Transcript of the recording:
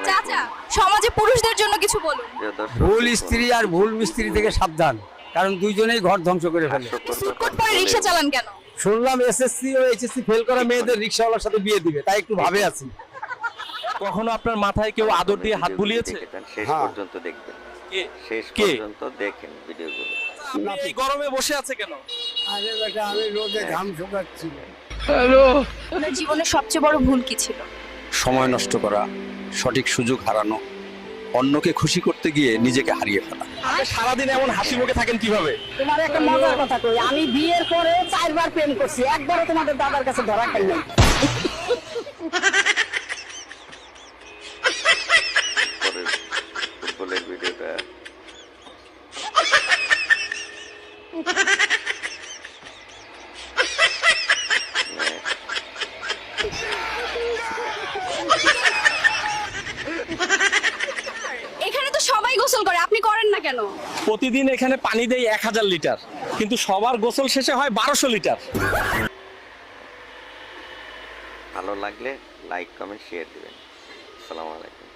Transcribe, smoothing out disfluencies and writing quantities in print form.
চাচা, সমাজে পুরুষদের জন্য কিছু বলুন। ভুল স্ত্রী আর ভুল মিস্ত্রি থেকে সাবধান, কারণ দুইজনেই ঘর ধ্বংস করে ফেলে। স্যুট কোট পরে রিকশা চালান কেন? শুনলাম এসএসসি ও এইচএসসি ফেল করা মেয়েদের রিকশাওয়ালার সাথে বিয়ে দিবে, তাই একটু ভাবে আছি। কখনো আপনার মাথায় কেউ আদর দিয়ে হাত বুলিয়েছে? শেষ হ্যাঁ। পর্যন্ত দেখবেন, শেষ কে? পর্যন্ত দেখেন ভিডিওগুলো। আপনি এই গরমে বসে আছে কেন? আরে বেটা, আমি রোদে ঘাম শুকাচ্ছি। আপনার জীবনের সবচেয়ে বড় ভুল কি ছিল? সময় নষ্ট করা, সঠিক সুযোগ হারানো, অন্যকে খুশি করতে গিয়ে নিজেকে হারিয়ে ফেলা। আপনি সারাদিন এমন হাসি মুখে থাকেন কিভাবে? তোমার একটা মজার কথা কই, আমি বিয়ের পরে 4 বার প্রেম করছি, একবারও তোমাদের দাদার কাছে ধরা খাই নাই। পরের ফুটবলের ভিডিওটা এখানে তো সবাই গোসল করে, আপনি করেন না কেন? প্রতিদিন এখানে পানি দেই 1000 লিটার, কিন্তু সবার গোসল শেষে হয় 1200 লিটার। ভালো লাগলে লাইক কমেন্ট শেয়ার দিবেন। আসসালামু আলাইকুম।